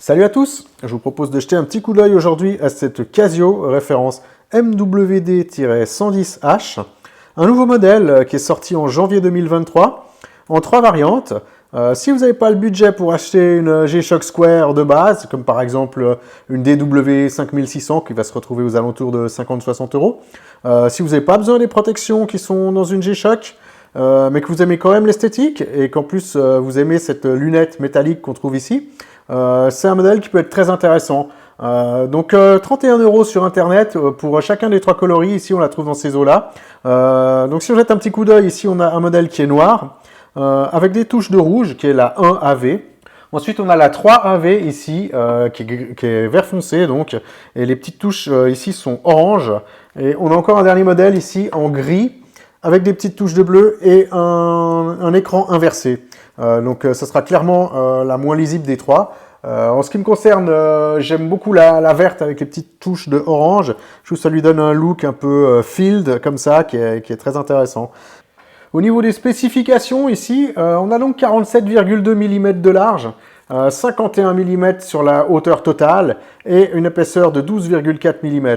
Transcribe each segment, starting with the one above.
Salut à tous, je vous propose de jeter un petit coup d'œil aujourd'hui à cette Casio référence MWD-110H, un nouveau modèle qui est sorti en janvier 2023 en 3 variantes. Si vous n'avez pas le budget pour acheter une G-Shock Square de base, comme par exemple une DW5600 qui va se retrouver aux alentours de 50-60 euros, si vous n'avez pas besoin des protections qui sont dans une G-Shock, mais que vous aimez quand même l'esthétique et qu'en plus vous aimez cette lunette métallique qu'on trouve ici, c'est un modèle qui peut être très intéressant. Donc 31 € sur internet pour chacun des 3 coloris. Ici on la trouve dans ces eaux-là. Donc si on jette un petit coup d'œil, ici on a un modèle qui est noir avec des touches de rouge qui est la 1AV. Ensuite on a la 3AV ici qui est vert foncé donc, et les petites touches ici sont orange. Et on a encore un dernier modèle ici en gris avec des petites touches de bleu et un écran inversé. Donc ça sera clairement la moins lisible des 3. En ce qui me concerne, j'aime beaucoup la verte avec les petites touches de orange. Je trouve que ça lui donne un look un peu field comme ça qui est très intéressant. Au niveau des spécifications ici, on a donc 47,2 mm de large, 51 mm sur la hauteur totale et une épaisseur de 12,4 mm.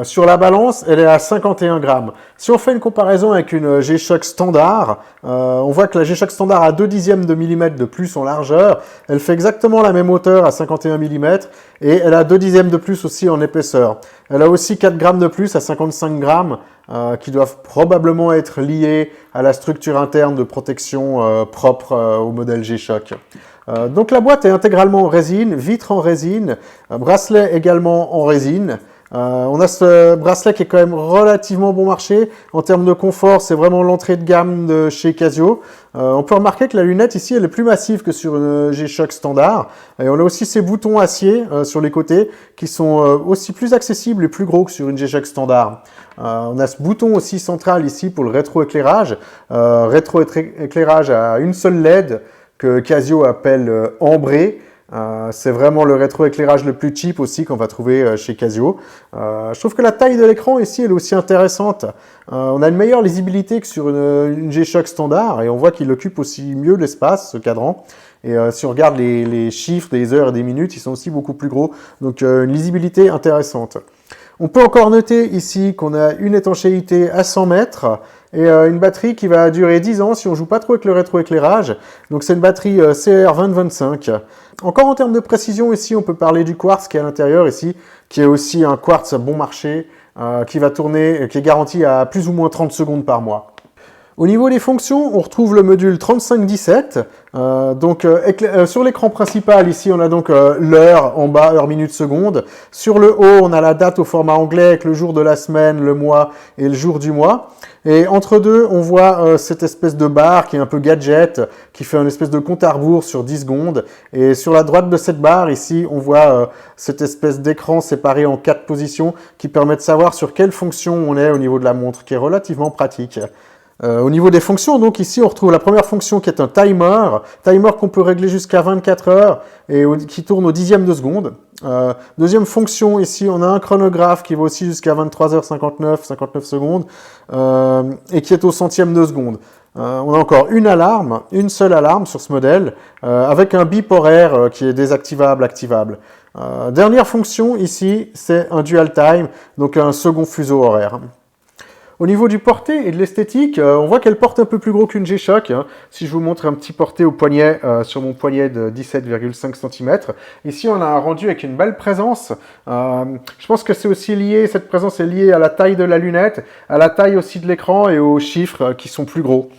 Sur la balance, elle est à 51 grammes. Si on fait une comparaison avec une G-Shock standard, on voit que la G-Shock standard a 0,2 de millimètre de plus en largeur. Elle fait exactement la même hauteur à 51 mm et elle a 0,2 de plus aussi en épaisseur. Elle a aussi 4 grammes de plus à 55 grammes qui doivent probablement être liés à la structure interne de protection propre au modèle G-Shock. Donc la boîte est intégralement en résine, vitre en résine, bracelet également en résine. On a ce bracelet qui est quand même relativement bon marché. En termes de confort, c'est vraiment l'entrée de gamme de chez Casio. On peut remarquer que la lunette ici, elle est plus massive que sur une G-Shock standard. Et on a aussi ces boutons acier sur les côtés qui sont aussi plus accessibles et plus gros que sur une G-Shock standard. On a ce bouton aussi central ici pour le rétroéclairage. Rétroéclairage à une seule LED que Casio appelle ambré. C'est vraiment le rétroéclairage le plus cheap aussi qu'on va trouver chez Casio. Je trouve que la taille de l'écran ici elle est aussi intéressante. On a une meilleure lisibilité que sur une G-Shock standard et on voit qu'il occupe aussi mieux l'espace, ce cadran. Et si on regarde les chiffres des heures et des minutes, ils sont aussi beaucoup plus gros. Donc une lisibilité intéressante. On peut encore noter ici qu'on a une étanchéité à 100 mètres et une batterie qui va durer 10 ans si on ne joue pas trop avec le rétroéclairage. Donc c'est une batterie CR2025. Encore en termes de précision, ici on peut parler du quartz qui est à l'intérieur ici, qui est aussi un quartz bon marché, qui va tourner, qui est garanti à plus ou moins 30 secondes par mois. Au niveau des fonctions, on retrouve le module 3517. Sur l'écran principal, ici, on a donc l'heure en bas, heure, minute, seconde. Sur le haut, on a la date au format anglais avec le jour de la semaine, le mois et le jour du mois. Et entre deux, on voit cette espèce de barre qui est un peu gadget, qui fait une espèce de compte à rebours sur 10 secondes. Et sur la droite de cette barre, ici, on voit cette espèce d'écran séparé en 4 positions qui permet de savoir sur quelle fonction on est au niveau de la montre, qui est relativement pratique. Au niveau des fonctions, donc ici on retrouve la première fonction qui est un timer qu'on peut régler jusqu'à 24 heures et qui tourne au dixième de seconde. Deuxième fonction, ici on a un chronographe qui va aussi jusqu'à 23h59, 59 secondes et qui est au centième de seconde. On a encore une alarme, une seule alarme sur ce modèle avec un bip horaire qui est désactivable, activable. Dernière fonction ici, c'est un dual time, donc un second fuseau horaire. Au niveau du porté et de l'esthétique, on voit qu'elle porte un peu plus gros qu'une G-Shock. Si je vous montre un petit porté au poignet, sur mon poignet de 17,5 cm, ici on a un rendu avec une belle présence. Je pense que c'est aussi lié, cette présence est liée à la taille de la lunette, à la taille aussi de l'écran et aux chiffres qui sont plus gros.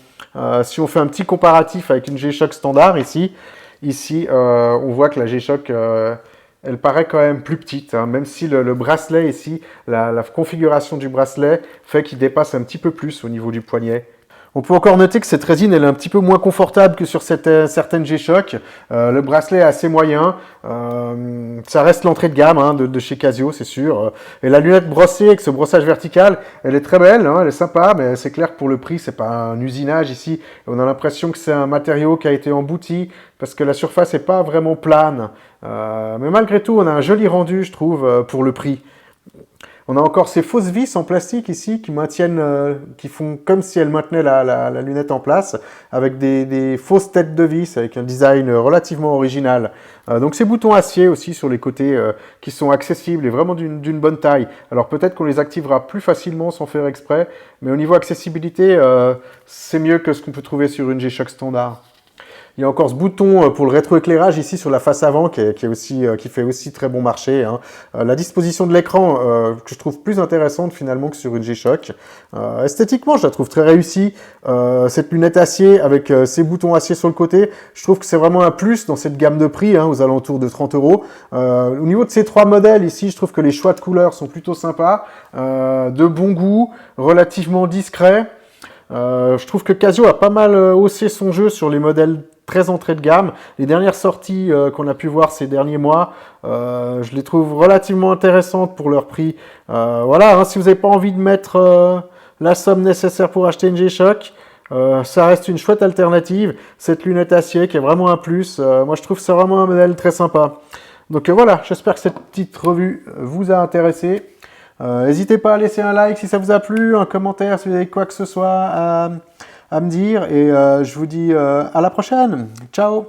Si on fait un petit comparatif avec une G-Shock standard ici on voit que la G-Shock elle paraît quand même plus petite, hein, même si le bracelet ici, la configuration du bracelet fait qu'il dépasse un petit peu plus au niveau du poignet. On peut encore noter que cette résine elle est un petit peu moins confortable que sur certaines G-Shock. Le bracelet est assez moyen. Ça reste l'entrée de gamme de chez Casio, c'est sûr. Et la lunette brossée avec ce brossage vertical, elle est très belle, elle est sympa, mais c'est clair que pour le prix, c'est pas un usinage ici. On a l'impression que c'est un matériau qui a été embouti parce que la surface n'est pas vraiment plane. Mais malgré tout, on a un joli rendu, je trouve, pour le prix. On a encore ces fausses vis en plastique ici qui maintiennent, qui font comme si elles maintenaient la lunette en place, avec des fausses têtes de vis, avec un design relativement original. Donc ces boutons acier aussi sur les côtés qui sont accessibles et vraiment d'une bonne taille. Alors peut-être qu'on les activera plus facilement sans faire exprès, mais au niveau accessibilité, c'est mieux que ce qu'on peut trouver sur une G-Shock standard. Il y a encore ce bouton pour le rétroéclairage ici sur la face avant qui fait aussi très bon marché, hein. La disposition de l'écran que je trouve plus intéressante finalement que sur une G-Shock. Esthétiquement, je la trouve très réussie. Cette lunette acier avec ces boutons acier sur le côté, je trouve que c'est vraiment un plus dans cette gamme de prix, hein, aux alentours de 30 €. Au niveau de ces trois modèles ici, je trouve que les choix de couleurs sont plutôt sympas, de bon goût, relativement discrets. Je trouve que Casio a pas mal haussé son jeu sur les modèles très entrée de gamme. Les dernières sorties qu'on a pu voir ces derniers mois, je les trouve relativement intéressantes pour leur prix. Voilà, hein, si vous n'avez pas envie de mettre la somme nécessaire pour acheter une G-Shock, ça reste une chouette alternative. Cette lunette acier qui est vraiment un plus. Moi, je trouve que c'est vraiment un modèle très sympa. Donc voilà, j'espère que cette petite revue vous a intéressé. N'hésitez pas à laisser un like si ça vous a plu, un commentaire si vous avez quoi que ce soit à me dire. Et je vous dis à la prochaine. Ciao!